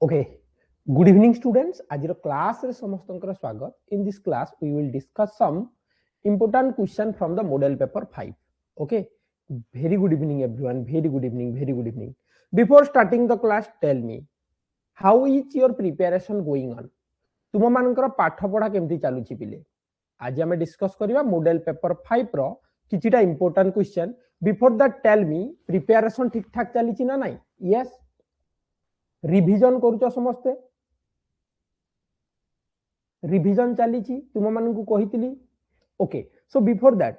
Okay. Good evening, students. आज class रे समस्तंकर स्वागत. In this class, we will discuss some important question from the model paper 5. Okay. Very good evening, everyone. Very good evening. Very good evening. Before starting the class, tell me how is your preparation going on? तुम मानकर पाठ पढ़ा केमती चलुची पिले. आज आम discuss करवा model paper 5 रो किछिटा important question. Before that tell me preparation ठीक ठाक चली ना नहीं? यस. रिविजन करूच समस्ते. रिविजन चली तुम मान को कही. Okay. So before that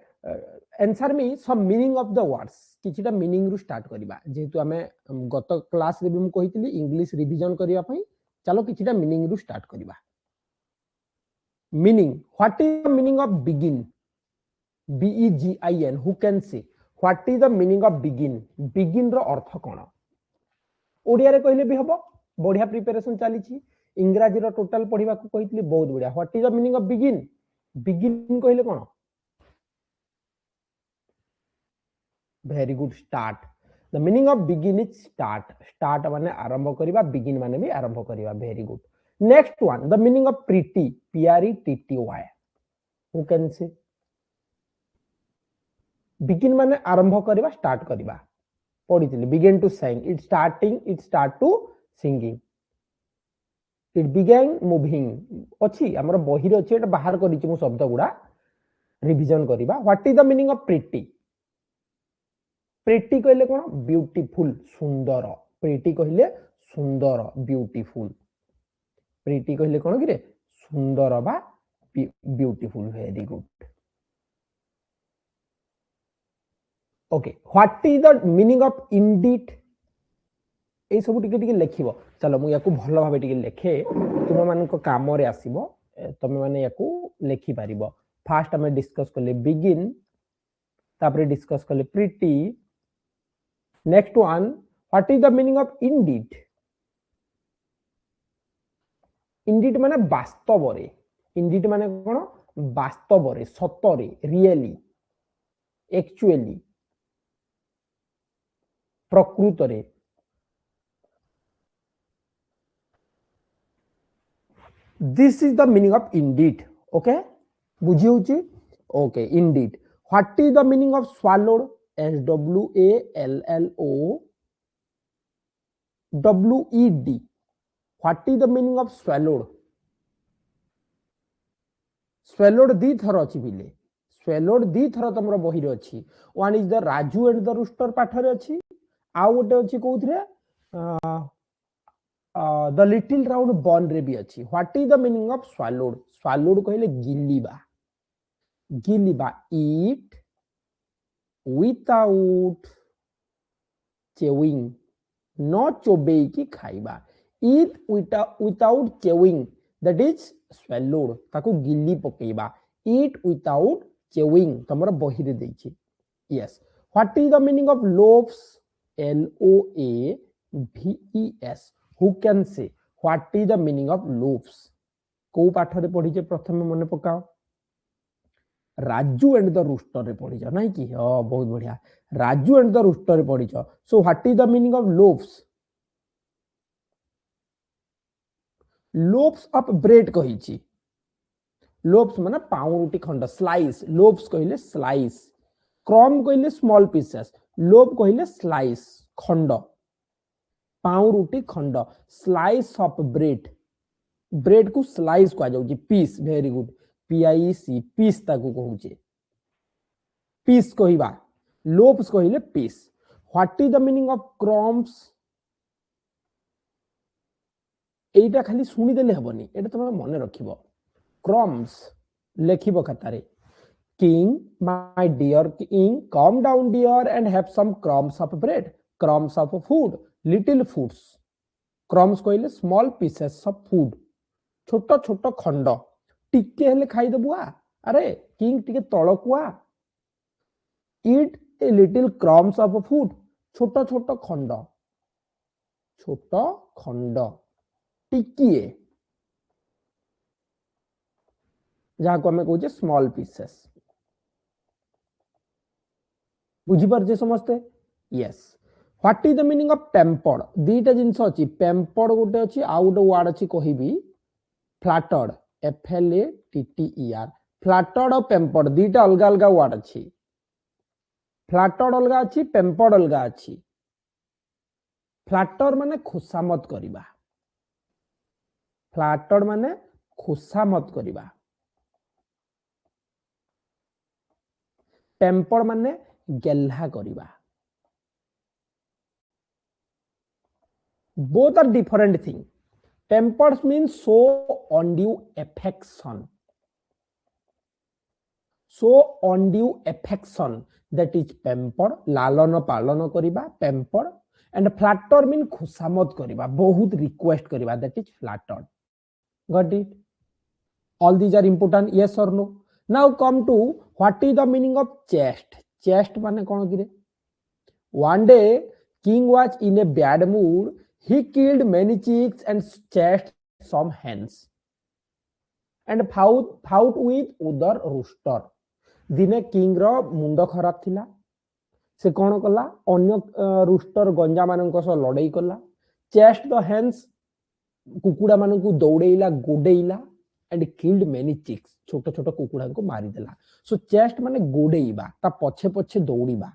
answer me some meaning of the words. किछिटा मीनिंग रु स्टार्ट करबा. जेतु आमे गत क्लास रे भी मु कहितली इंग्लिश रिविजन करिया पई. चलो किछिटा मीनिंग रु स्टार्ट करबा. Meaning. What is the meaning of begin? BEGIN. Who can say what is the meaning of begin? Begin रो अर्थ कोन? ओडिया रे कहले भी हबो. बढ़िया प्रिपरेशन चली. इंग्राजी रो टोटल पढ़िबा को कहितली बहुत बढ़िया. What is the meaning of begin? Begin कहले कोन? Very good. Start. The meaning of begin is start. Start माने आरंभ करिबा. बिगिन माने भी आरंभ करिबा. Very good. Next one. The meaning of pretty. PRETTY. Who can say? Begin माने आरंभ करिबा. स्टार्ट करिबा. पढ़ितली. Begin to sing. It starting. It start to singing. It began moving. अच्छी हमर बही रे अछि. एटा बाहर करिछि मु शब्द गुडा रिवीजन करिबा. What is the meaning of pretty? Pretty कहले कोन? ब्यूटीफुल. सुंदर. प्रीटी कहले सुंदर. ब्यूटीफुल. प्रीटी कहले कोन कि रे? सुंदर बा beautiful. Very good. Okay. What is the meaning of indeed? ए सब टिके टिके लेखिबो. चलो मु याकू भलो भाबे टिके लेखे. तुम मान को काम रे आसीबो. तमे माने याकू लेखि पारिबो. फास्ट हमें डिस्कस करले बिगिन. तापरे डिस्कस करले pretty. Next one. What is the meaning of Indeed? Indeed माने वास्तव रे. इंडीड माने कोन? वास्तव रे, सतरे, रियली, एक्चुअली, प्रकृत रे. This is the meaning of indeed. Okay. बुझी होची? Okay. Indeed. What is the meaning of swallowed? SWALLOWED. What is the meaning of swallowed? Swallowed दी थर अछि बिले. Swallowed दी थर तमरो बही रे अछि. One is the Raju and the Rooster पाठ रे अछि. आ गोटे अछि कोउथरे the little round ball रे भी अछि. What is the meaning of swallowed? Swallowed कहले गिलीबा. गिलीबा. Eat without chewing. न चोबेई की खाइबा. Eat without chewing. That is swallowed. ताको गिली पकेइबा. Eat without chewing. तमरो बही रे दैछि. Yes. What is the meaning of loaves? LOAVES. Who can say what is the meaning of loaves? को पाठ रे पढिजे प्रथम मने पकाओ. राजू एंड द रूस्टर रे पढिजा नाही कि? बहुत बढ़िया. राजू एंड द रूस्टर रे पढिजा. So what is the meaning of loaves? Loaves of bread कहिछि. लोव्स माने पाउरुटी खंड. स्लाइस. लोव्स कहिले स्लाइस. क्रम कहिले स्मॉल पीसेस. लोव कहिले स्लाइस खंड. पाउरुटी खंड. Slice of bread. ब्रेड को स्लाइस कहा जाउची. Piece. Very good. PIEC. Piece ताको कहूचे. पीस कहिबा. लोव्स कहिले piece. What is the meaning of crumbs? एटा खाली सुनी देले हबनी. एटा तमे मने रखिबो. Crumbs लेखिबो खातारे. King, my dear king, calm down dear and have some crumbs of bread. Crumbs of food. Little foods. Crumbs कहले small pieces of food. छोटो छोटो खंड. टिके हेले खाई दबुआ. अरे किंग टिके तळकुआ. Eat a little crumbs of food. छोटो छोटो खंड. छोटो खंड. टिकिए. जहाँ को हमें कहूचे स्मॉल पीसेस. बुझी पारजे समस्ते? Yes. What is the meaning of pampered दीटा जिंस अछि पेम्पर्ड गोटे अछि आउ गोटे वर्ड अछि कहिबी फ्लैटर्ड FLATTER फ्लैटर्ड और पेम्पर्ड दीटा अलग अलग वर्ड अछि फ्लैटर्ड अलग अछि पेम्पर्ड अलग अछि फ्लैटर माने खुशामत करिबा फ्लैटर्ड माने खुशामत करिबा पेम्पर्ड माने गेल्हा करिबा both are different thing tempered means show undue affection that is pampered लालन पालन करिबा pampered and flatter mean खुशामत करिबा बहुत रिक्वेस्ट करिबा that is flattered got it all these are important yes or no now come to what is the meaning of chest माने कोन किरे one day king was in a bad mood he killed many chicks and chased some hens and fought with other rooster दिने king रो मुंड खराब थिला से कोन कला अन्य rooster गंजा मानक सह लड़ाई कला चेस्ट द हेन्स कुकुड़ा मानक दौड़ेला गोडेइला एंड किल्ड मेनी चिक्स छोट छोट कुकुड़ा को मारी देला सो चेस्ट माने गोडेइबा ता पछे पछे दौड़ीबा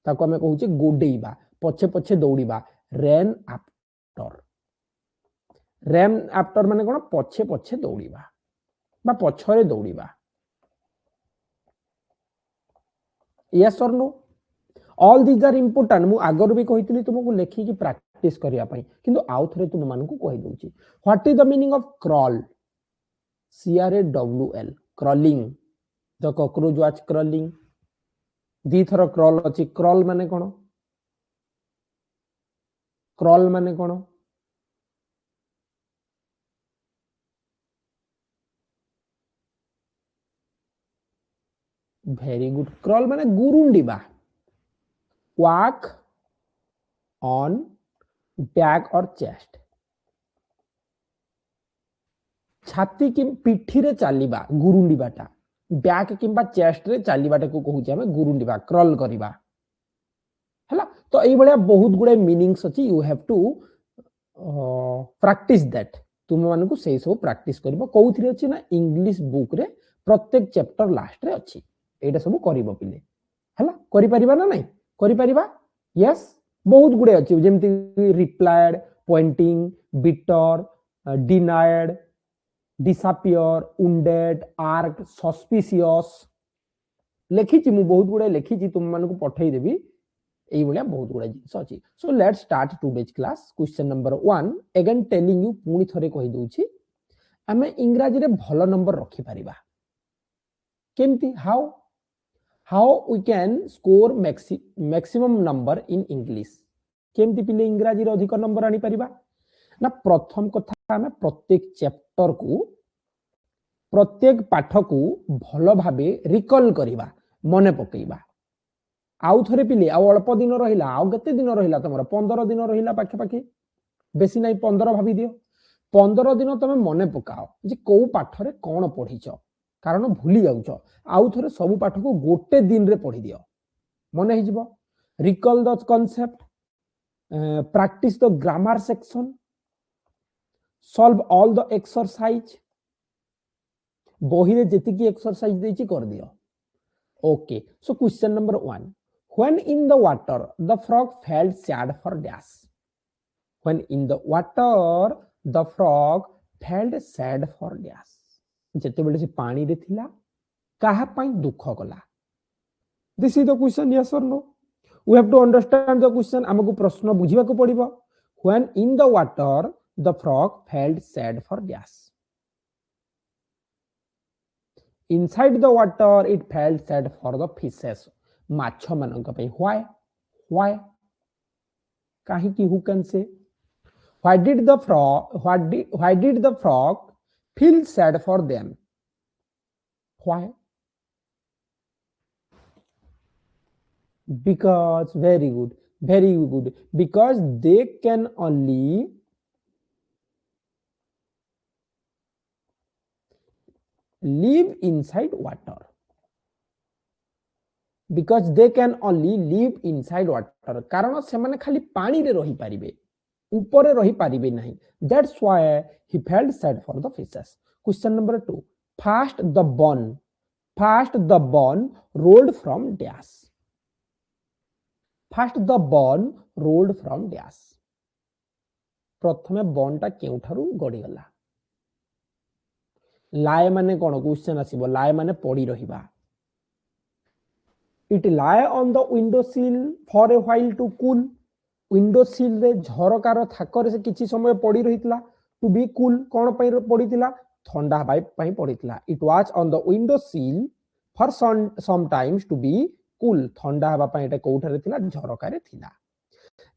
ताको हमें कहूचे गोडेइबा पछे पछे दौड़ीबा रन आफ्टर माने कोन पछे पछे दौड़ीबा बा पछरे दौड़ीबा yes or no all these are important मु आगर भी कहितली तुमको लेखि की प्रैक्टिस करिया पई किंतु आउ थरे तुम मान को कहि दउची what is the meaning of crawl CRAWL crawling the cockroach was crawling the through crawl अछि क्रॉल माने कोन very good क्रॉल माने गुरुंडीबा walk on back or chest छाती कि पिठी रे चालीबा गुरुंडीबाटा बैक किंबा चेस्ट रे चालीबाटा को कहूचे हमें गुरुंडीबा क्रॉल करिबा हला तो एई बळिया बहुत गुडे मीनिंग्स अछि you have to practice that तुम मान को सही सब प्रैक्टिस करबो कोउथि अछि ना इंग्लिश बुक रे प्रत्येक चैप्टर लास्ट रे अछि एटा सब करबो पिले हला करि परिबा ना नहीं करि परिबा यस बहुत गुडे अछि जेमति replied pointing bitter denied disappear wounded arc suspicious लेखिछि मु बहुत गुडे लेखिछि तुम मान को पठेई देबी एई बलिया बहुत गुडे जिंस अछि so let's start today's class question number 1 again telling you पुनी थरे कहि दउछि हमें इंग्रजी रे भलो नंबर रखि परिबा केमति how we can score maximum number in English केमति पिले इंग्रजी रे अधिक नंबर आनी परिबा ना प्रथम कथा हमें प्रत्येक चैप्टर को प्रत्येक पाठ को भलो भाबे रिकॉल करिबा मने पकेइबा आउ थरे पिले आउ अल्प दिन रहिला आउ केते दिन रहिला तमरा 15 दिन रहिला पाखे पाखे बेसी नाही 15 भाबी दियो 15 दिन तमे मने पकाओ जे को पाठ रे कोन पढिचो कारण भूली जाउचो आउ थरे सब पाठ को गोटे दिन रे पढि दियो मने हिजबो recall the concept practice the grammar section solve all the exercise बही रे जेति की एक्सरसाइज देछि कर दियो okay so question number 1 when in the water the frog felt sad for dash when in the water the frog felt sad for dash जेते बेले से पानी रे थिला काहा पई दुख कला this is the question yes or no we have to understand the question हमको प्रश्न बुझिबा को पड़िबो when in the water the frog felt sad for dash inside the water it felt sad for the fishes माछ मानक पे why काहे की who can say why did the frog feel sad for them why because very good because they can only live inside water because they can only live inside water कारण से माने खाली पानी रे रही पारिबे ऊपर रही पारिबे नहीं that's why he felt sad for the fishes question number 2 first the bun rolled from dash first the bun rolled from dash प्रथमे बॉनटा केउठारु गडी गला लाए माने कोन क्वेश्चन आसीबो लाए माने पड़ी रहिबा it lay on the window sill for a while to cool window sill रे झरकार थाकर से किछि समय पड़ी रहितला टू बी कूल कोन पई पड़ीतिला ठंडा हवाई पई पड़ीतिला it was on the window sill for some times to be cool ठंडा हवा पई एटा कोठारे थिला झरकारे थिला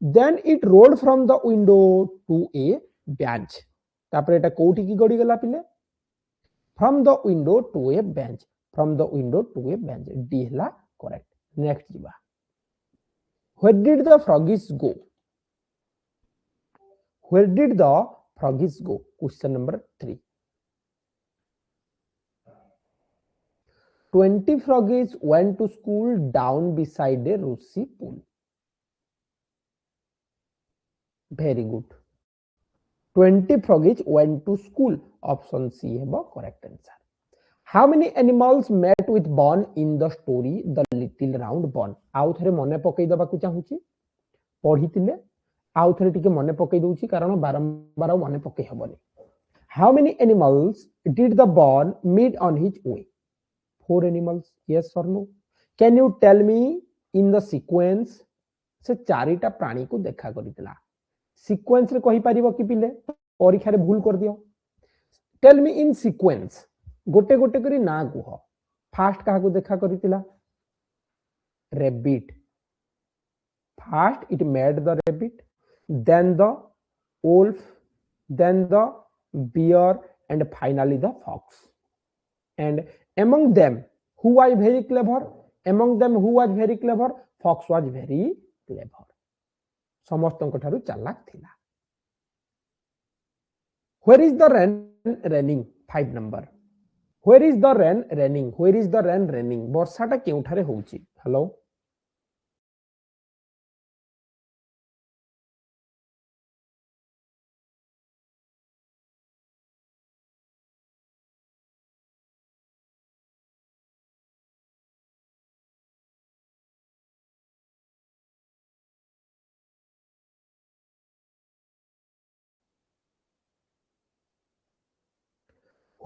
then it rolled from the window to a bench तापर एटा कोठी की गडी गला पिले from the window to a bench from the window to a bench डी हला करेक्ट नेक्स्ट जीवा where did the froggies go where did the froggies go question number 3 20 froggies went to school down beside a rushy pool very good 20 froggies went to school option C है correct answer how many animals met with Bon in the story the little round Bon आउ थरे मने पकई दबा को चाहूची पढितिले आउ थरे टिके मने पकई दउची कारण बारंबार मने पकई हबनी how many animals did the Bon meet on his way 4 animals yes or no can you tell me in the sequence से चारिटा प्राणी को देखा करितला सीक्वेंस रे कहि परिबो कि पिले परीक्षा रे भूल कर दियो टेल मी इन सीक्वेंस गोटे गोटे करी ना कुह फास्ट कहा को देखा करितला rabbit first it made the rabbit then the wolf then the bear and finally the fox and among them who was very clever fox was very clever समस्त ठारू चालाक थिला where is the rain raining 5 number where is the rain raining वर्षाटा केउठारे होउची hello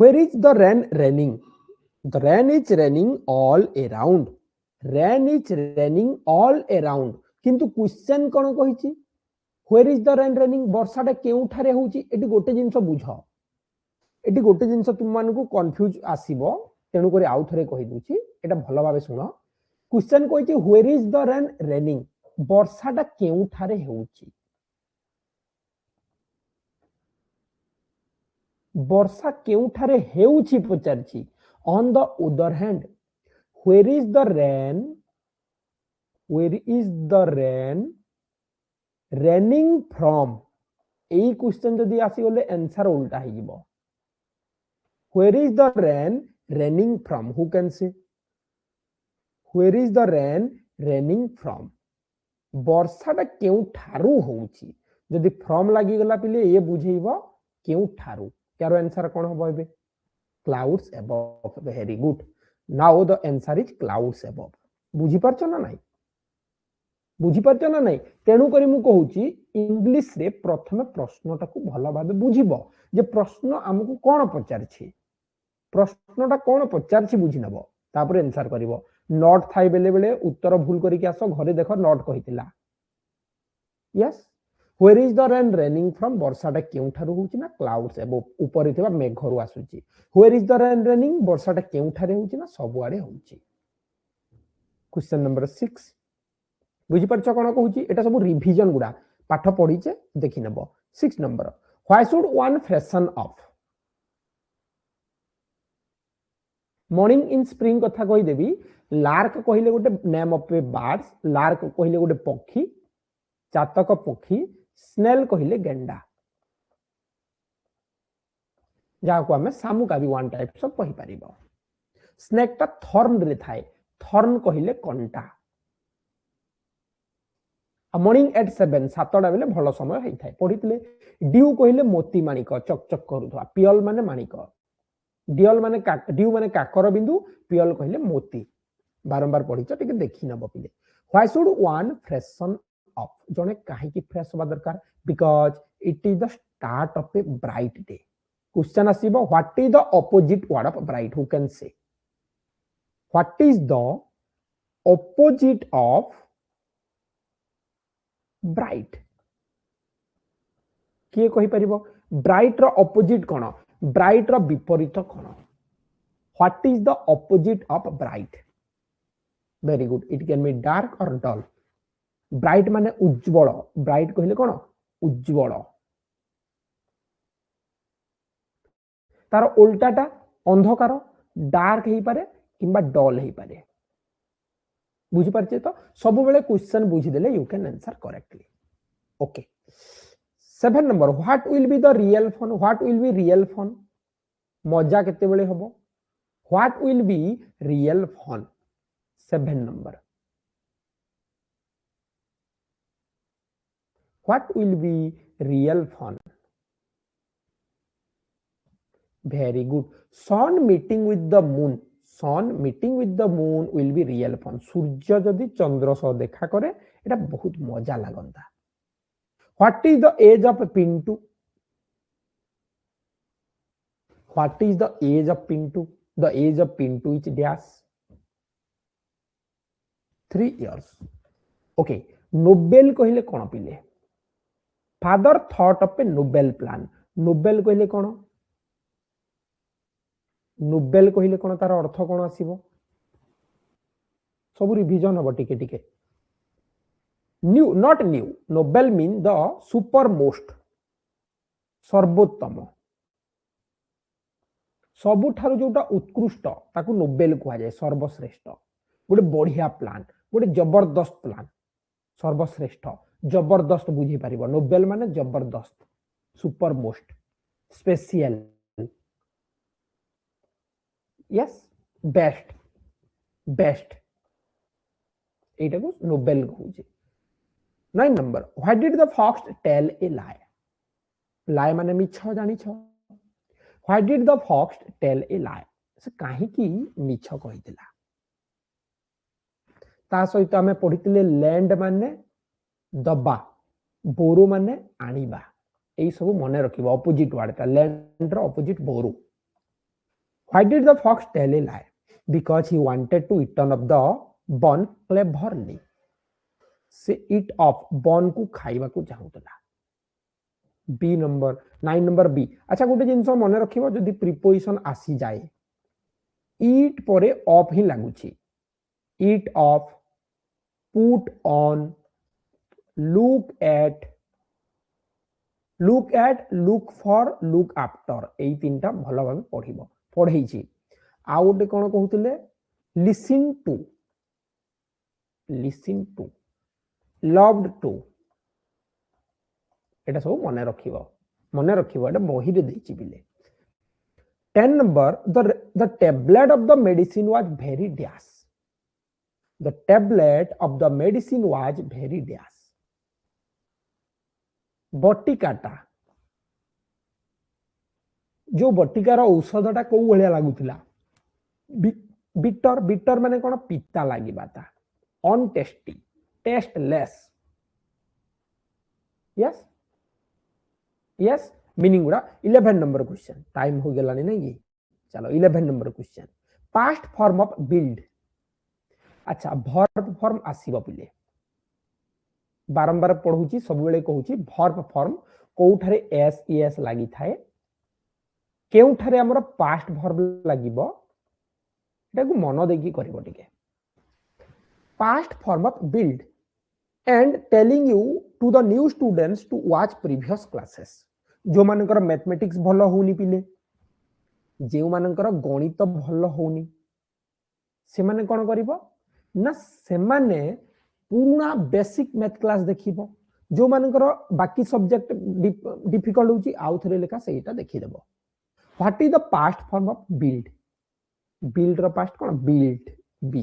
where is the rain raining the rain is raining all around किंतु question कोन कहिची where is the rain raining वर्षाटा केउठारे होउची एटी गोटे जिंस बुझ एटी गोटे जिंस तुम मान को कंफ्यूज आसीबो तेनु करी आउ थरे कहि दूची एटा भलो भाबे सुनो क्वेश्चन कहिची where is the rain raining वर्षाटा केउठारे होउची वर्षा केउठारे हेउची पचारची on the other hand where is the rain raining from AE question जदी आसी गले आंसर उल्टा हे जिवो where is the rain raining from who can say where is the rain raining from वर्षाटा केउठारू होउची जदी from लागि गला पिले ए बुझेइबो केउठारू यार आंसर कोन होबो एबे clouds above very good now the answer is clouds above बुझी परछ ना नाही तेनु करी मु कहूची इंग्लिश रे प्रथम प्रश्नटा को भलो भाबे बुझिबो जे प्रश्न हमकु कोन पचारछि प्रश्नटा कोन पचारछि बुझि नबो तापर आंसर करिवो नॉट थाई बेले बेले उत्तर भूल करी के आसो घरे देखो नॉट कहितिला yes where is the rain raining from वर्षाटा केउठारु होउची ना क्लाउड्स एबो ऊपर थिबा मेघरु आसुची where is the rain raining वर्षाटा केउठारे होउची ना सब आड़े होउची क्वेश्चन नंबर 6 बुझी परछ कोन कहूची एटा सब रिवीजन गुडा पाठ पढीचे देखि नबो 6 number why should one freshen up morning in spring कथा कहि देबी लार्क कहिले गोटे name of A birds lark कहिले गोटे पक्षी चातक पक्षी स्नेल कहिले गेंडा जाको हमें सामुका भी वन टाइप्स ऑफ कहि परिबो स्नेक ता थॉर्न रे थाए थर्न कहले कंटा मॉर्निंग एट 7 7टा बेले भल समय होता है पढ़ी ड्यू कहले मोती माणिक चक चक करुवा पियल माने माणिक डियल माने ड्यू माने काकर बिंदु पियल कहले मोती बारंबार पढ़ी टे देखी नब पिले why should one freshen up जने कहीं फ्रेश होगा दरकार because it is the start of a bright day question आसीबो what is the opposite word of bright who can say what is the opposite of bright किए कहि परिबो bright रो opposite कोन ब्राइट रो विपरीत कोन what is the opposite of bright very good it can be dark or dull bright माने उज्जवल bright कहले कोन उज्जवल तार उल्टाटा अंधकार डार्क हेई पारे किंबा डल हेई पारे बुझी पारछे तो सब बेले क्वेश्चन बुझी देले you can answer correctly okay 7 number what will be the real fun what will be real fun मजा केते बेले हबो what will be real fun 7 number what will be real fun very good sun meeting with the moon sun meeting with the moon will be real fun सूर्य जदि चंद्र सह देखा करे एटा बहुत मजा लागंता what is the age of Pintu what is the age of Pintu the age of Pintu is dash 3 years okay nobel कहले कोन पिले father thought of a nobel plan nobel कहले कोन Nobel कहले कोन तार अर्थ कोन आसीबो सब रिवीजन हबो टिके टिके new not new Nobel mean the super most सर्वोत्तम सबुठारु जोटा उत्कृष्ट ताकू नोबेल कहा जाय सर्वश्रेष्ठ गोटे बढ़िया प्लान गोटे जबरदस्त प्लान सर्वश्रेष्ठ जबरदस्त बुझी पारिबो नोबेल माने जबरदस्त super most special yes best best एटा को नोबेल कहूजे 9 number what did the fox tell a lie lie माने मिछ जानि छ what did the fox tell a lie से काहे की मिछ कहितला ता सहित हमें पढितले लैंड माने दबा बोरो माने आनिबा एई सब मने रखिबो ऑपोजिट वर्ड ता लैंड रो ऑपोजिट बोरो Why did the fox tell a lie? Because he wanted to eat of the bun cleverly. से eat off bun को खाइबा को चाहूतला बी नंबर 9 नंबर बी अच्छा गोटे जिंस मन रखिबो जदी प्रीपोजिशन आसी जाए eat परे ऑफ ही लागुची eat off put on look at look for look after एई तीनटा भलो भाबे पढिबो पढ़े आउ गोटे कौन कहते लिसन टू लव्ड टू एटा सब मन रखिबो एटा बही रे देछि बिले 10 number the tablet of the medicine was very dash the tablet of the medicine was very dash बटिकाटा जो बटिकार औषधटा कौ भलिया लागुतिला बिटर बिटर माने कोन पिता लागिबाता untasty tasteless yes yes meaning गुडा 11 नंबर क्वेश्चन टाइम हो गेलानी नै ये चलो 11 number question past form of build अच्छा वर्ब फॉर्म आसीबो पिले बारंबार पढुची सब बेले कहूची वर्ब फॉर्म कोठारे एस एस लागि थाए केउठारे हमर पास्ट वर्ब लागिबो एटा को मन देखि करबो टिके past form of build and telling you to the new students to watch previous classes जो मानकर मैथमेटिक्स भलो होनी पिले जे मानकर गणित भलो होनी से माने कोन करिवो ना से माने पूरा बेसिक मैथ क्लास देखिबो जो मानकर बाकी सब्जेक्ट डिफिकल्ट होची आउ थरे लेखा सेटा देखि देबो what is the past form of build build रो पास्ट कोन built B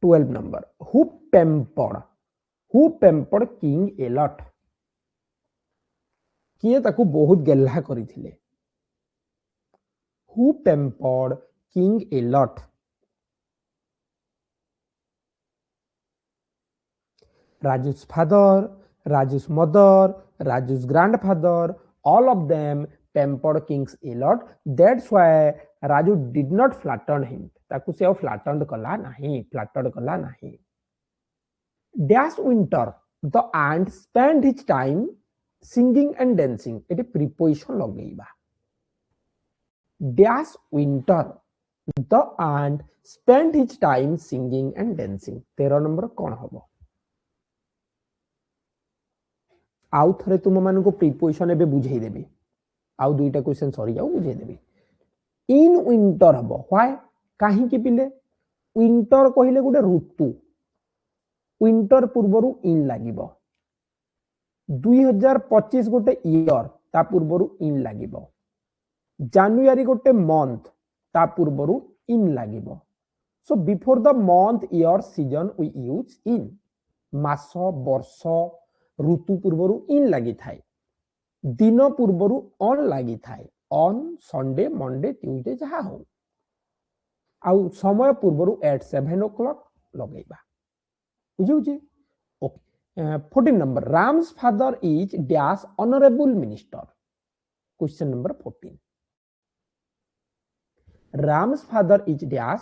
12 number who pampered king a lot किए ताकू बहुत गेल्हा करिथिले who pampered king a lot Raju's father, Raju's mother, Raju's grandfather, all of them pampered King's a lot. That's why Raju did not flatten him. ताकू से flattened कला नहीं, flattered कला नहीं. Dash winter, the ant spent his time singing and dancing. it preposition लगेगा. Dash winter, the ant spent his time singing and dancing. 13 number कौन होगा? आउ थे तुम मान को प्रिपोजिशन एबे बुझे देबी आउ दुईटा क्वेश्चन सरी जाऊ बुझे देबी इन विंटर हबो व्हाई काहे कि पिले विंटर कहिले गुटे ऋतु विंटर पूर्वरु इन लागिबो 2025 गोटे ईयर ता पूर्वरु इन लागिबो जनवरी गोटे मंथ ता पूर्वरु इन लागिबो so before the month year season we use in मास वर्ष ऋतु पूर्वरु इन लगी थाए दिन पूर्वरु ऑन लगी थाए ऑन संडे मंडे ट्यूसडे जहा हो आउ समय पूर्वरु एट 7 o'clock लगेबा बुझुची okay 14 number Ram's father is dash honourable minister question number 14 Ram's father is dash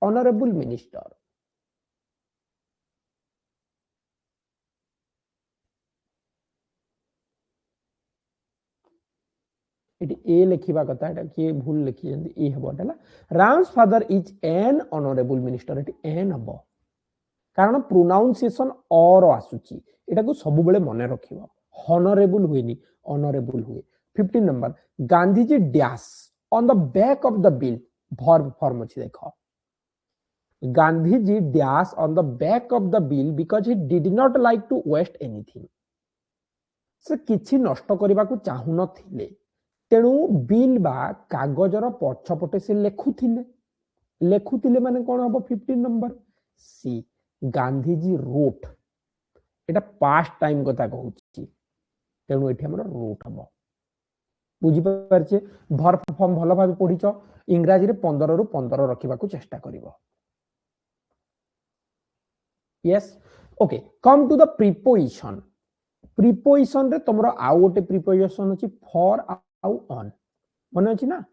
honourable minister a लिखा कथा किए भूल लिखी ए हम Ram's father is an honourable minister an हम कारण प्रोनाउंसिएशन और आसुची एटा को सब बेले मन रखिबो हॉनरेबल हुएनी ऑनरेबल हुए 15 number Gandhiji dash on the back of the bill verb form अछि देखो Gandhiji dash on the back of the bill because he did not like to waste anything से किछि नष्ट करबा को चाहु नथिले तेणु बिल बा कागजर पछपटे से लेखुथिले माने कोन हबो 15 नंबर सी गांधीजी रोट एटा पास्ट टाइम कथा कहूची तेणु एठी हमर रोट हबो बुझी परछे वर्ब फॉर्म भलो भाबे पढिचो इंग्रजी रे 15 रु 15 रखिबा को चेष्टा करिवो yes okay come to the preposition रे तमरो आउ गोटे प्रीपोजिशन अछि फॉर आउ ऑन मन अछि ना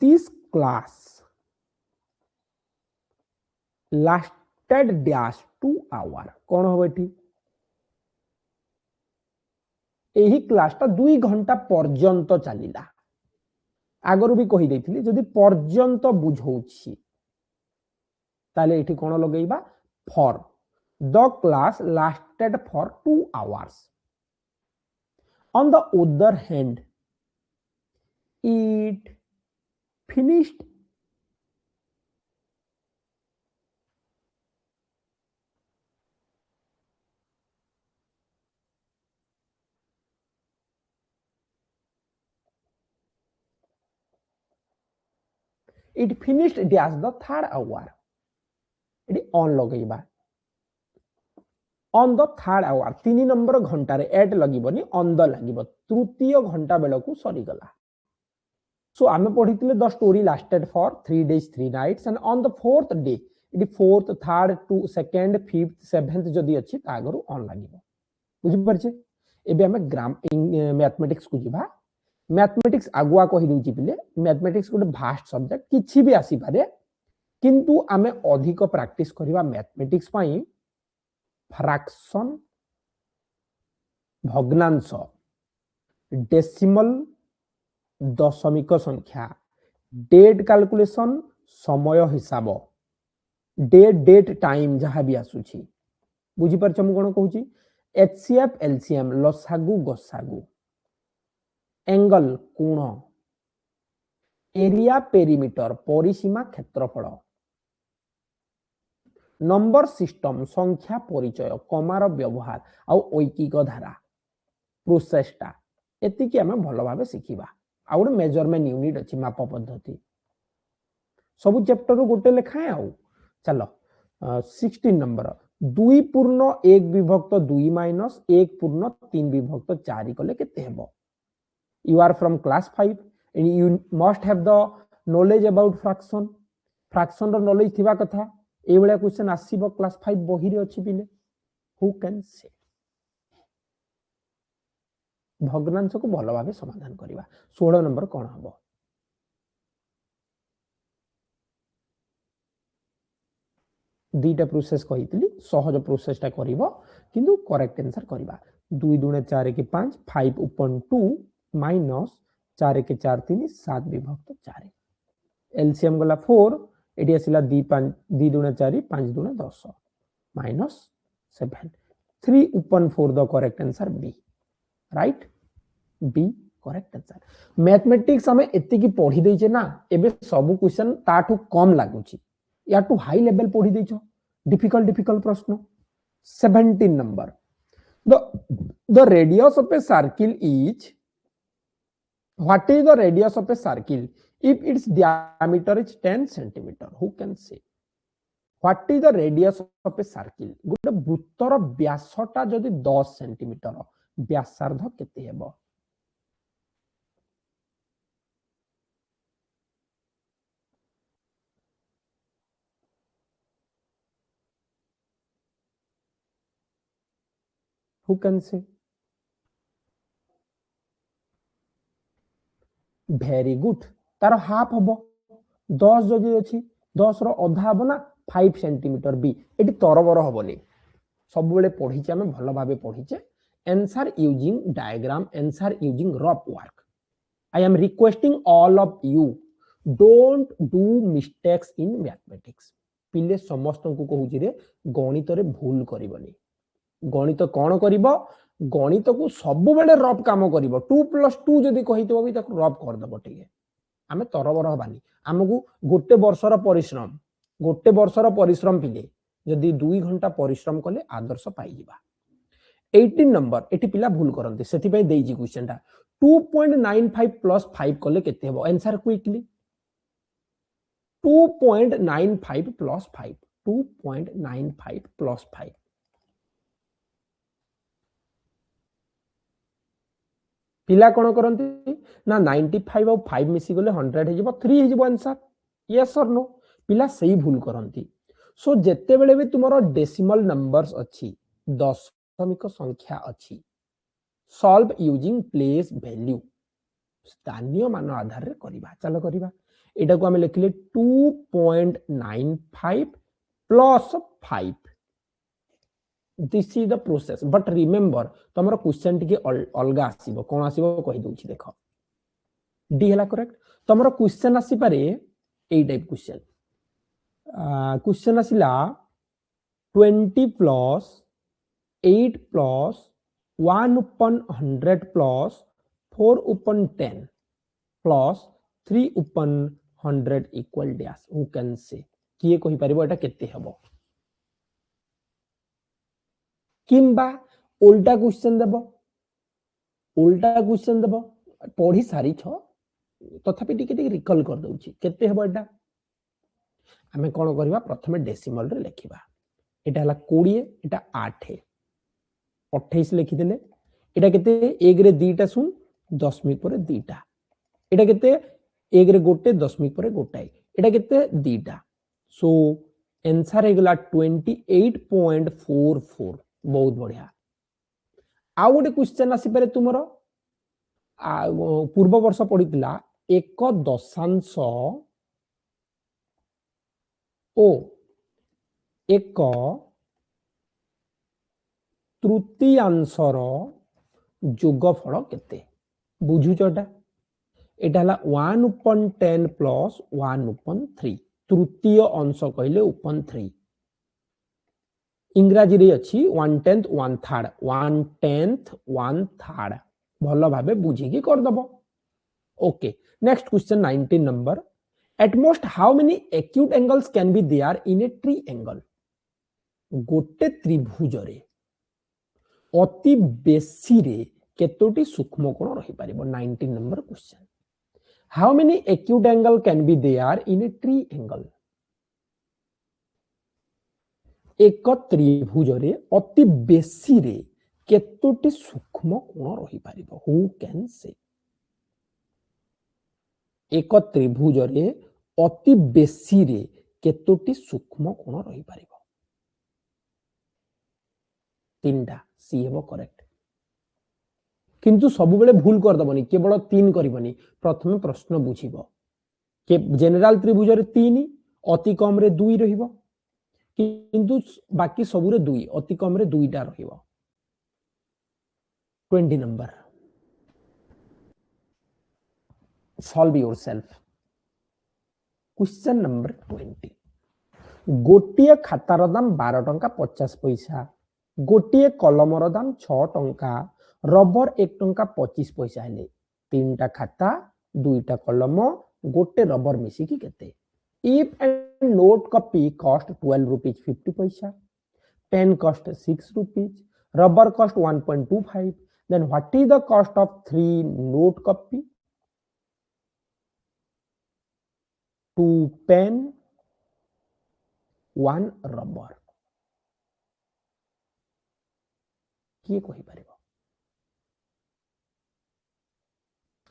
this class lasted dash 2 hour कोन हो एठी एही क्लासटा 2 घंटा पर्यंत चलिला आगरु भी कहि देथिली जदि पर्यंत बुझौछि ताले एठी कोन लगेइबा for the class lasted for 2 hours on the other hand it finished dash the third hour एटी on लगेइबा on the third hour 3 number घंटा रे एट लगिबनी ऑन द लागिबो तृतीय घंटा बेला को सरी गला सो आमे पढितले the story lasted for 3 days 3 nights and on the fourth day इडी fourth third two second fifth seventh जदी अछि तागरु ऑन लागिबो बुझि परछे एबे आमे मैथमेटिक्स को जिबा मैथमेटिक्स आगुआ कहि दउची पिले मैथमेटिक्स गोटे भास्ट सब्जेक्ट किछि भी आसी पारे किंतु आमे अधिक प्रैक्टिस करिवा मैथमेटिक्स पई फ्रैक्शन भग्नांश डेसिमल दशमिक संख्या डेट कैलकुलेशन समय हिसाब डेट टाइम जहाँ भी आसुची बुझी परछ मु कोन कहूची एचसीएफ एलसीएम लसागु गसागु एंगल कोण एरिया पेरीमीटर परिसीमा क्षेत्रफल नंबर सिस्टम संख्या परिचय कमार व्यवहार आउ ऐकिक धारा प्रोसेसटा एतिकी आमे भलो भाबे सिखिबा आ गोटे मेजरमेंट यूनिट अछि माप पद्धति सब चैप्टर गोटे लेखाएं आउ चलो 16 नंबर 2 पूर्ण 1 विभक्त 2 माइनस 1 पूर्ण 3 विभक्त 4 कले केते हेबो you are from class 5 and you must have the knowledge about fraction row knowledge थिबा कथा ए बेला क्वेश्चन आसीबो क्लास 5 बही रे अछि पिले who can say भग्नांश को भल भाबे समाधान करबा 16 नंबर कोन हबो दीटा प्रोसेस कहितली सहज प्रोसेस टा करिवो किंतु करेक्ट आंसर करबा 2 दुणे 4 के 5 5 upon 2 माइनस 4 के 4 3 7 विभक्त 4 एलसीएम गला 4 एटी आसिला 2 5 2 दुणे 4 5 दुणे 10 minus 7 3 upon 4 the correct answer B right B correct answer mathematics हमें एति की पढ़ी दैछे ना एबे सब क्वेश्चन ताठू कम लागुची या टू हाई लेवल पढ़ी दैछो डिफिकल्ट प्रश्न 17 number the radius of a circle is what is the radius of a circle if its diameter is 10 centimeter who can say what is the radius of a circle गोटे वृत्तर व्यासटा जदि 10 centimetre व्यासार्ध केते हेबो who can say very good तार half हबो 10 जदि अछि 10 रो अधा हबो ना 5 सेंटीमीटर बी एटी तरबर हबोनी सब बेले पढिचे हम भलो भाबे पढिचे answer using diagram answer using rough work I am requesting all of you don't do mistakes in mathematics पिले समस्त को कहूची रे गणित रे भूल करिवनी गणित कोन करिवो गणित को सब बेले रफ काम करिवो 2 + 2 जदी कहितो भी ताको रफ कर दबो ठीक आमे तरबर हबानी हमकु गोटे वर्षर परिश्रम पिले जदी 2 घंटा परिश्रम कले आदर्श पाई जिबा 18 नंबर एटी पिला भूल करंती सेति पई देई जी क्वेश्चन ता 2.95 + 5 कले केते हेबो आंसर क्विकली 2.95 + 5 2.95 + 5 पिला कोन करंती ना 95 और 5 मिसी गले 100 हे जिवो 3 हे जिवो आंसर यस और नो पिला सही भूल करंती सो जेते बेले भी तुमरो डेसिमल नंबर्स अछि दशमिक संख्या अछि सॉल्व यूजिंग प्लेस वैल्यू स्थानीय मान आधार रे करिबा चलो करिबा एटा को हम लिखले 2.95 + 5 this is the process but remember तमरो क्वेश्चन टिके अलगा आसीबो कोन आसीबो कहि दोछि देखो डी हला करेक्ट तमरो क्वेश्चन आसी पारे ए टाइप क्वेश्चन आसिला 20 + 8 + 1/100 + 4/10 + 3/100 equal dash who can say किए कहि परिबो एटा केते हेबो किंबा उल्टा क्वेश्चन देबो पढ़ी सारी छ तथापि टिके रिकॉल कर दउची केते हेबो एटा हमें कोन करबा प्रथमे डेसिमल रे लेखिबा एटा हला 20 एटा 8 28 लिखि देले एटा केते 1 रे 2टा सुन दशमिक परे 2टा एटा केते 1 रे गोटे दशमिक परे गोटाई एटा केते 2टा सो आंसर हेगला 28.44 बहुत बढ़िया आउ गोटे क्वेश्चन आसी पारे तुमरो पूर्व वर्ष पढ़ितला 1 ओ 1 तृतीयांशर जोगफल केते बुझुचटा एटा हला 1/10 + 1/3 तृतीय अंश कहले upon 3 इंग्राजी रे अछि 1/10 1/3 1/10 1/3 भलो भाबे बुझी की कर दबो okay next question 19 number at most how many acute angles can be there in a triangle गोटे त्रिभुज रे अति बेसी रे केतोटी सूक्ष्म कोण रही पारिबो 19 number question How many acute angle can be there in a triangle? एक त्रिभुज रे अति बेसी रे केतोटी सूक्ष्म कोण रही पारिबो? हु कैन से? एक त्रिभुज रे अति बेसी रे केतोटी सूक्ष्म कोण रही पारिबो? तीनटा सी हेबो करेक्ट। किंतु सब बेले भूल कर दबनी, केवल तीन करबनी। प्रथम प्रश्न बुझिबो के जनरल त्रिभुज रे तीन, अति कम रे दुई रहिबो, किंतु बाकी सब रे दुई, अति कम रे दुईटा रहिबो। 20 number solve yourself. Question number 20। गोटिए खातार दाम 12 टंका 50 पैसा, गोटिए कलमर दाम 6 टंका, रबर 1 टंका 25 पैसा हेले तीनटा खाता, दुईटा कलम, गोटे रबर मिसी की केते? If and note copy cost 12 rupees 50 paisa, pen cost 6 rupees, rubber cost 1.25, then what is the cost of 3 note copy, 2 pen, 1 rubber? किए कहि परिबो?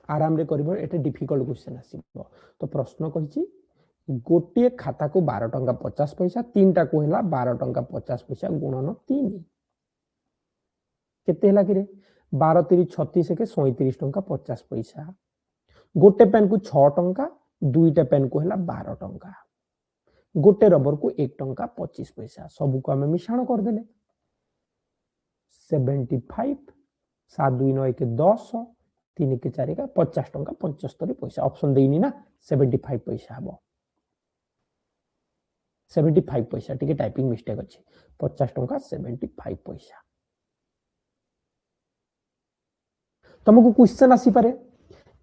आराम रे करिबो, एटा डिफिकल्ट क्वेश्चन आसीबो। तो प्रश्न कहिछि गोटे खाता को 12 टंका 50 पैसा, तीनटा को हैला 12 टंका 50 पैसा गुणन 3 केते हैला कि रे? 12 3 36 के 37 टंका 50 पैसा। गोटे पेन को 6 टंका, दुईटा पेन को हैला 12 टंका, गोटे रबर को 1 टंका 25 पैसा। सब को हमें मिश्रण कर देले 75, 7 2 9 के 10, 3 के 4 का 50 टंका 75 पैसा। ऑप्शन देइनी ना, 75 पैसा हबो। 75 पैसा, ठीक है, टाइपिंग मिस्टेक अच्छे। 50 टंका 75 पैसा। तुमको क्वेश्चन आसी पारे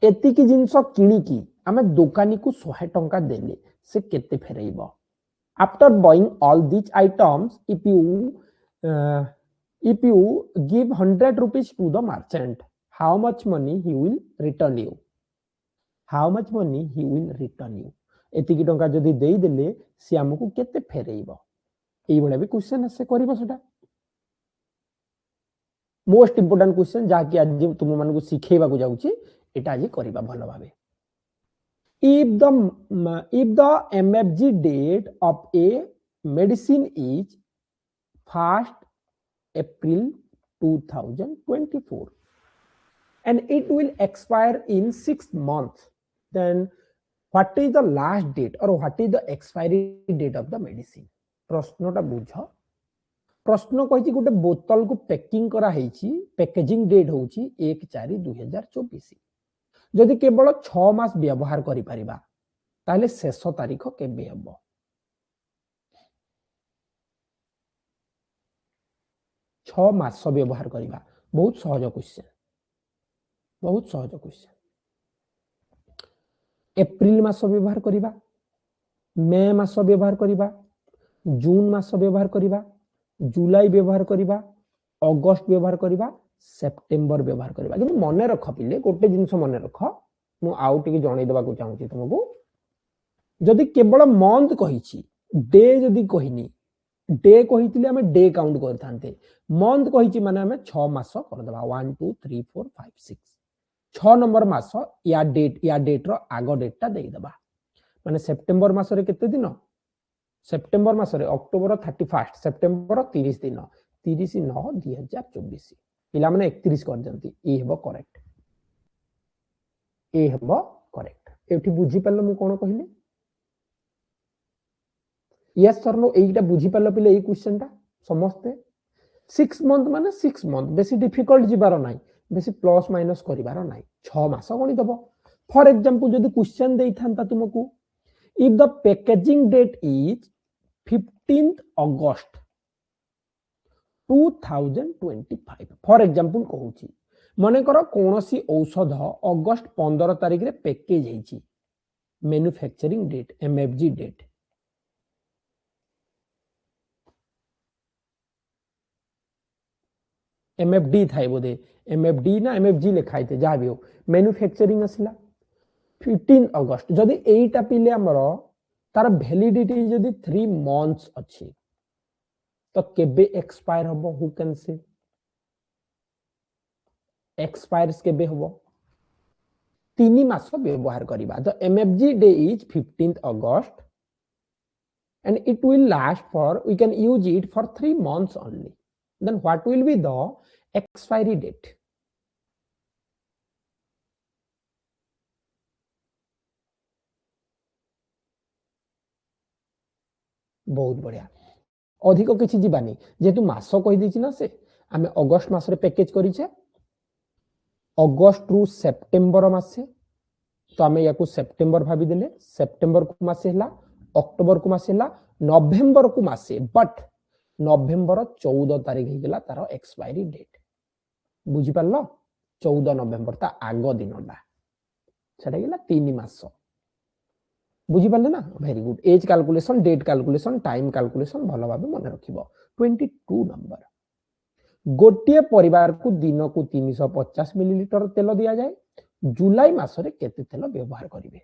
एति की जिंस किनिकी आमे दुकानी को 100 टंका देले से केते फेरैबो? After buying all this items, if you give 100 rupees to the merchant, how much money he will return you? How much money he will return you? एति की टंका जदी देई देले से हमकु केते फेरैबो? एई बडा भी क्वेश्चन से करिबो सेटा। मोस्ट इंपोर्टेंट क्वेश्चन जा कि आज तुम मानकु सिखेबा को जाउची, एटा आज करिबा भलो भाबे। if the MFG date of a medicine is 1st April 2024 and it will expire in 6 months, then what is the last date or what is the expiry date of the medicine? प्रश्नटा बुझ। प्रश्न कहि गोटे बोतल को packing करा हेची, packaging date होची 1/4/2024। जदि केवल 6 मास व्यवहार करि परिबा ताले शेष तारीख केबे हबो? छह मास व्यवहार करवा। बहुत सहज क्वेश्चन, बहुत सहज क्वेश्चन। एप्रिल मास व्यवहार करवा, मे मास व्यवहार करवा, जून मास व्यवहार करवा, जुलाई व्यवहार करवा, अगस्त व्यवहार करवा, सेप्टेम्बर व्यवहार करवा। कि मन रख पिले गोटे जिनस मन रख, मु आउ टिके जणै देबा को चाहूची तुमको। जदि केवल मंथ कहिछि, डे जदि कहिनी, डे कहिथिले हमें डे काउंट करथांते, मंथ कहिछि माने हमें 6 मास कर देबा। 1 2 3 4 5 6 6 नंबर मास या डेट रो आगो डेटटा देई देबा। माने सेप्टेम्बर मास रे केते दिन? सेप्टेम्बर मास रे अक्टोबर 31, सेप्टेम्बर 30 दिन, 30/9/2024। पिला माने 31 कर जंती। ए हेबो करेक्ट, ए हेबो करेक्ट। एठी बुझी पल्लो मु कोन कहिले? यस सर नो, एटा बुझी पल्लो पिले ए क्वेश्चन टा समस्ते। 6 मंथ माने 6 मंथ, बेसी डिफिकल्ट जिबार नाही, बेसी प्लस माइनस करिबार नाही, 6 मास गणी दबो। फॉर एग्जांपल जदि क्वेश्चन देई थांता तुमको, if the packaging date is 15th August 2025, for example कहूची, माने करो कोनोसी औषध अगस्त 15 तारिख रे पैकेज हेची, manufacturing date MFG date. MFD थाई बोधे, एमएफडी ना एमएफजी लिखाई थे, जहाँ भी हो, मैन्युफैक्चरिंग असला 15 अगस्त जदि एटा पिले हमर तार वैलिडिटी जदि 3 मंथ्स अछि तो केबे एक्सपायर हबो हु कैन से एक्सपायर्स केबे हबो 3 मास व्यवहार करिबा the MFG day is 15th August and it will last for we can use it for 3 months only then what will be the expiry date बहुत बढ़िया अधिक किसी जीवानी जेतु मास कहि दिछि ना से आमे अगस्त मास रे पैकेज करिछे अगस्त रु सेप्टेम्बर मासे तो आमे याकू सेप्टेम्बर भाबी देले सेप्टेम्बर को मासे हला अक्टोबर को मासे हला नवेम्बर को मासे बट नवेम्बर 14 तारिख हे गेला तार एक्सपायरी डेट बुझी पारलो 14 नवेम्बर ता आगो दिनडा सेटा गेला 3 मास बुझी पाले ना very good as calculation date calculation time calculation भलो भाबे मन रखिबो 22 नंबर गोटिए परिवार को दिन को 350 मिलीलीटर तेल दिया जाए जुलाई मास रे केते तेल व्यवहार करिवे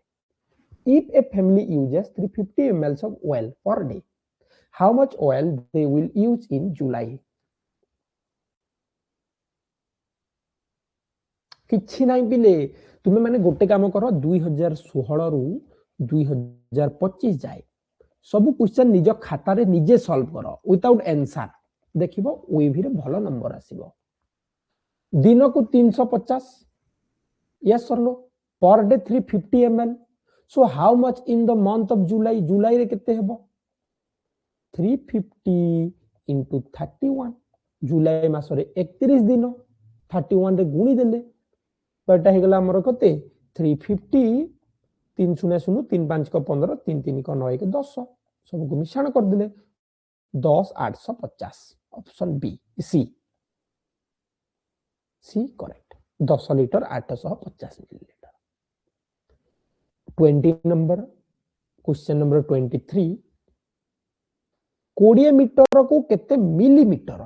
if a family uses 350 ml of oil per day how much oil they will use in July किछि नाही पिले तुमे माने गोटे काम करो 2016 रु 2025 जाए सब क्वेश्चन निज खाता रे निजे सॉल्व करो विदाउट आंसर देखिबो ओईभी रे भलो नंबर आसीबो दिन को 350 yes sir no per day 350 ml so how much in the month of July रे केते हेबो 350 into 31 जुलाई मास रे 31 दिन 31 रे गुणी देले तो एटा हे गेला हमर कते 350 3 शून्य शून्य 3 5 को 15 3 3 को 9 को 10 सब को मिश्रण कर देले 10 850 option B C correct 10 litre 850 millilitre 20 number question number 23 20 metre को केते millimetre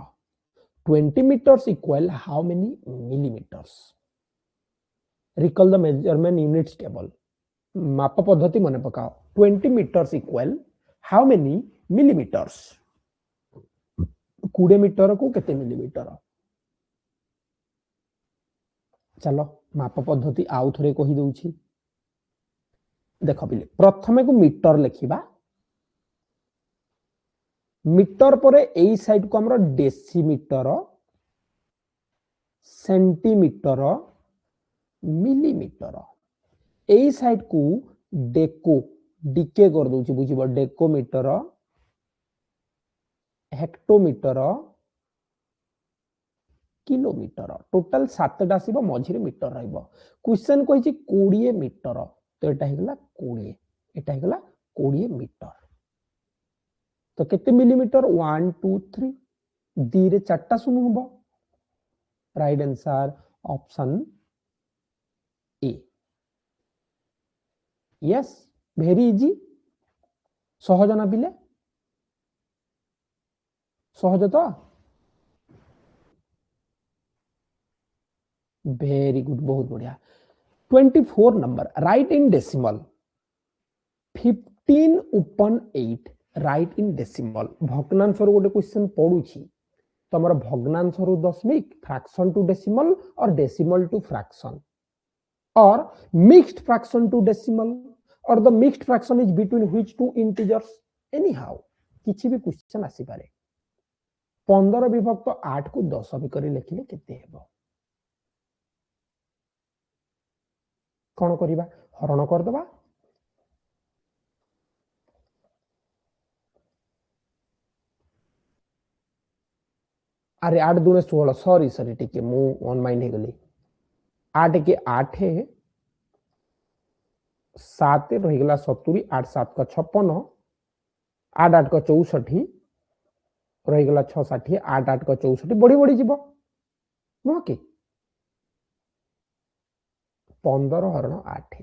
20 meters equal how many millimeters recall the measurement units table माप पद्धति मने पकाओ 20 meters equal how many millimeters 20 metre को केते मिलीमीटर चलो माप पद्धति आउ थरे कहि दउछि देखो बिले प्रथमे को मीटर लिखिबा मीटर परे एई साइड को हमरो डेसीमीटर सेंटीमीटर मिलीमीटर एई साइड को डेको डीके कर दउछि बुझिबो डेकोमीटर हेक्टोमीटर किलोमीटर टोटल 7टा आसीबो मझिरे मीटर रहइबो क्वेश्चन कहिछि 20 मीटर तो एटा हेगला 20 एटा हेगला 20 मीटर तो केते मिलीमीटर 1 2 3 दी रे 4टा शून्य हबो right answer option A yes very easy सहज ना पिले सहज तो वेरी गुड बहुत बढ़िया 24 number right in decimal 15 upon 8 right in decimal भग्नांश गोटे क्वेश्चन पढुछि तो हमर भग्नांश रु दशमिक fraction to decimal or decimal to fraction or mixed fraction to decimal or the mixed fraction is between which two integers anyhow किछि भी क्वेश्चन आसी पारे 15 विभक्त 8 को 10 भी करी लिखिले केते हेबो कोन करिबा हरण कर दबा अरे 8 दूने 16 सॉरी टिके मु ऑन माइंड हे गली 8 के 8 7 रही गला 70 8 7 का 56 8 8 का 64 रही गला 6 60 8 8 का 64 बड़ी बड़ी जीवो नो के 15 हरण 8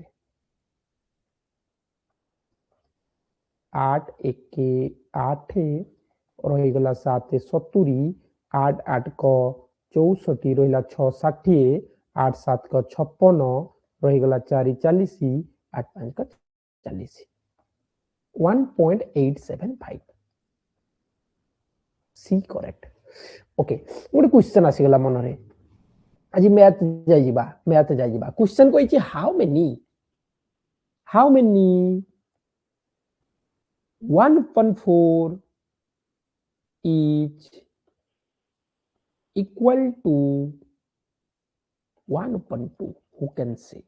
8 1 8 रही गला 7 70 8 8 को 64 रहिला 6 60 8 7 को 56 रही गला 4 40 8 5 का 40 1.875 सी करेक्ट ओके गोटे क्वेश्चन आसीगला मन रे आज मैथ जाइबा क्वेश्चन कहिछि how many 1/4 is equal to 1/2 who can say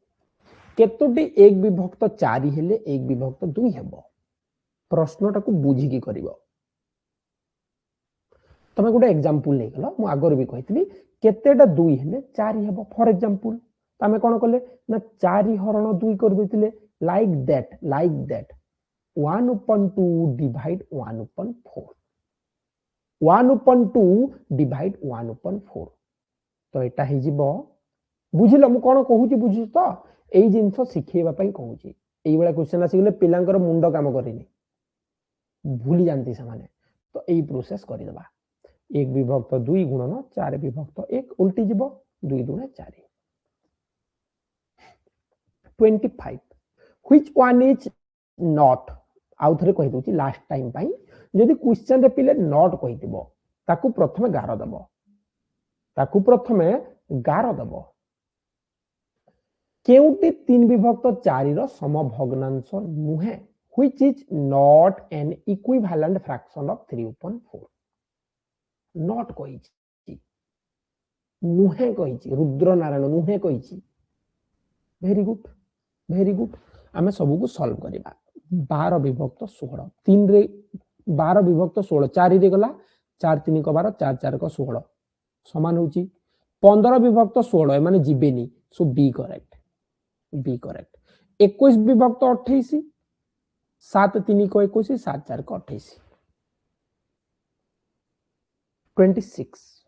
केतोटी 1/4 हेले 1/2 हेबो प्रश्नटा को बुझी की करिवो तमे गोटे एग्जांपल नै गलो मु आगर भी कहितली केतेटा 2 हेले 4 हेबो फॉर एग्जांपल तमे कोन कले ना 4 हरण 2 कर देतिले लाइक दैट 1/2 डिवाइड 1/4 1/2 डिवाइड 1/4 तो एटा हे जिवो बुझिलो मु कोन कहूची बुझिस तो एई जिंस सिखेबा पई कहूची एई बेला क्वेश्चन आसीगले पिलांकर मुंड काम करिनी भूली जानती से माने तो एई प्रोसेस करि देबा 1/2 गुणन 4/1 उल्टी जीव 2 गुणे 4 25 व्हिच वन इज नॉट आउ थरे कहि दोची लास्ट टाइम पाई यदि क्वेश्चन रे पिले नॉट कहि दिबो ताकू प्रथमे गार दबो केउटी 3/4 रो समभग्नांश नुहे which is not an equivalent fraction of 3/4 not कहिछि नुहे कहिछि रुद्र नारायण नुहे कहिछि वेरी गुड आमे सब को सॉल्व करिबा 12/16 3 रे 12/16 4 रे गला 4 3 को 12 4 4 को 16 समान होची 15/16 माने जिबेनी सो बी करेक्ट 21/28 7 3 को 21 7 4 को 28 26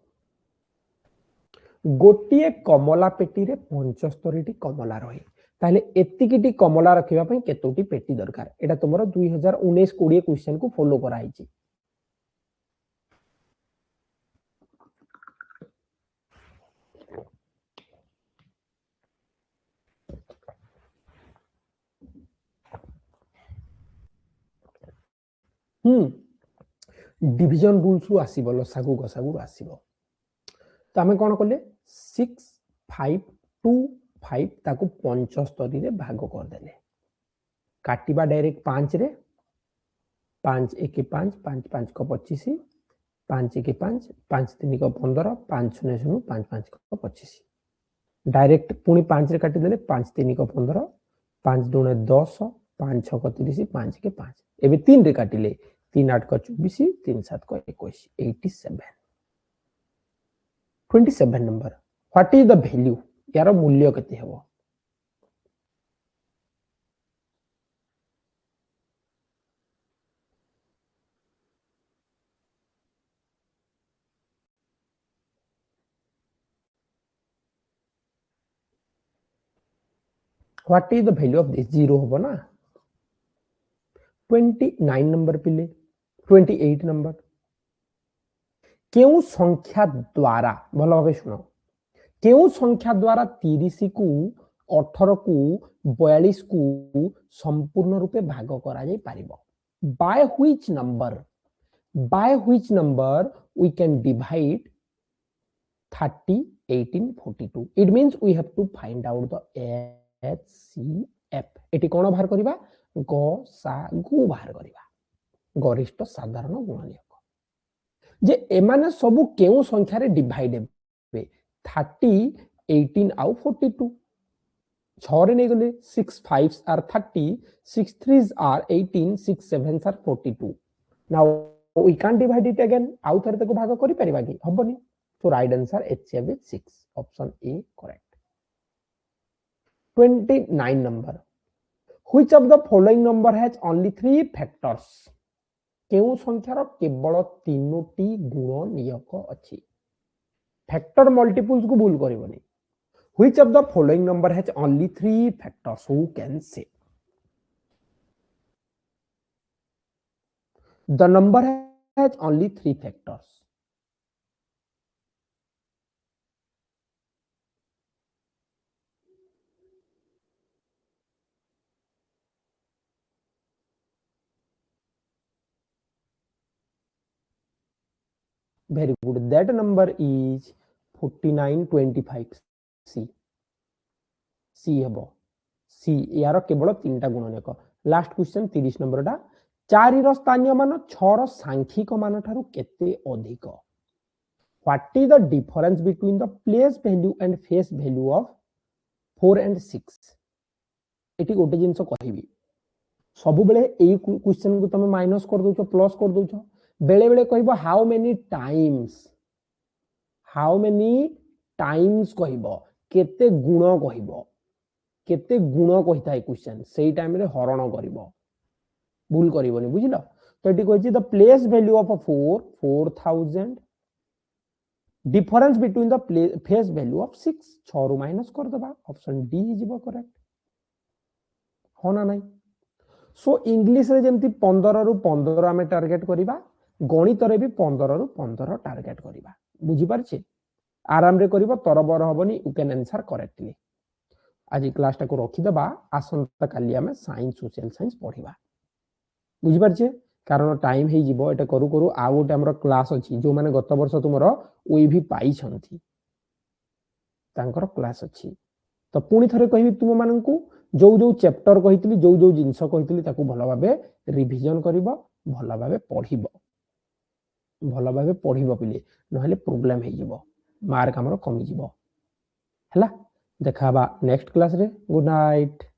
गोटिए कमला पेटी रे 75 टी कमला रही ताले एतिकिटी कमला रखिबा पई केतोटी पेटी दरकार एटा तुमरो 2019-20 क्वेश्चन को फॉलो कराइछि डिवीजन रूल्स रु आसीबो लसागु गसागु आसीबो तो आमे कोन करले 6 5 2 5 ताकू 75 रे भाग कर देले काटिबा डायरेक्ट 5 रे 5 1 5 5 5 को 25 5 1 5 5 3 को 15 5 0 0 5 5 को 25 डायरेक्ट पुनी 5 रे काटी देले 5 3 को 15 5 2 10 5 6 को 30 5 के 5 एबे 3 रे काटिले 3 8 को 24 3 7 को 21 87 27 number what is the value यार मूल्य केते हेबो what is the value of this 0 होबो ना 29 नंबर पिले 28 नंबर केउ संख्या द्वारा भलो भाबे सुनो केउ संख्या द्वारा 30 को 18 को 42 को संपूर्ण रूपे भाग करा जाय पारिबो by which number we can divide 30 18 42 it means we have to find out the HCF एटी कोन बाहर करिबा गसागु बाहर करिबा गरिष्ठ साधारण गुणनीयक जे एमाने सब केउ संख्या रे डिवाइड हेबे 30 18 आउ 42 6 रे नै गले 6 5s are 30 6 3s are 18 6 7s are 42 now we can't divide it again आउ थरे तको भाग करि परिबा कि हबनी so right answer HCF is 6 option A correct 29 number which of the following number has only 3 factors केउ संख्यार केवल 3टी गुणनीयक अछि फैक्टर मल्टीपल्स को भूल करिवनी which of the following number has only 3 factors who can say the number has only 3 factors very good, that number is 4925. सी हेबो सी यार केवल तीनटा गुणनक। लास्ट क्वेश्चन 30 नंबर टा 4 रो स्थानीय मान 6 रो सांख्यिक मान ठारू केते अधिक। What is the difference between the place value and face value of 4 and 6? Eighty गोटे जिंस कहबी सब बेले एई क्वेश्चन को तुम माइनस कर दोछ प्लस कर दोछ बेले बेले कहबो हाउ मेनी टाइम्स कहबो केते गुण कहबो केते गुण कहिता क्वेश्चन सेई टाइम रे हरण करबो भूल करबोनी बुझिलो। तो एटी कहछि the place value of 4000 difference between the face value of 6 6 रु माइनस कर दबा ऑप्शन डी हि जिवो करेक्ट हो ना नहीं। सो इंग्लिश रे जेमति 15 रु 15 आमे टारगेट करिबा गणित रे भी 15 रु 15 टारगेट करिबा बुझी पारछि आराम रे करिबो तरबर हबनी यू कैन आंसर करेक्टली। आज क्लास टाको रखिदबा आसंता काली आमे साइंस सोशल साइंस पढ़िबा बुझी पारछि कारण टाइम हे जिवो एटा करू करू आ गोटे हमर क्लास अछि जो माने गत वर्ष तुमरो ओई भी पाई छंती तांकर क्लास अछि। तो पुणी थरे कहबी तुम माननकू जो जो चैप्टर कहितली जो जो जिंस कहितली ताकू भलो भाबे रिवीजन करिवो भलो भाबे पढ़िबो पिले नहले प्रॉब्लम हे जिवो मार्क हमर कमी जिवो हला। देखाबा नेक्स्ट क्लास रे। Good night.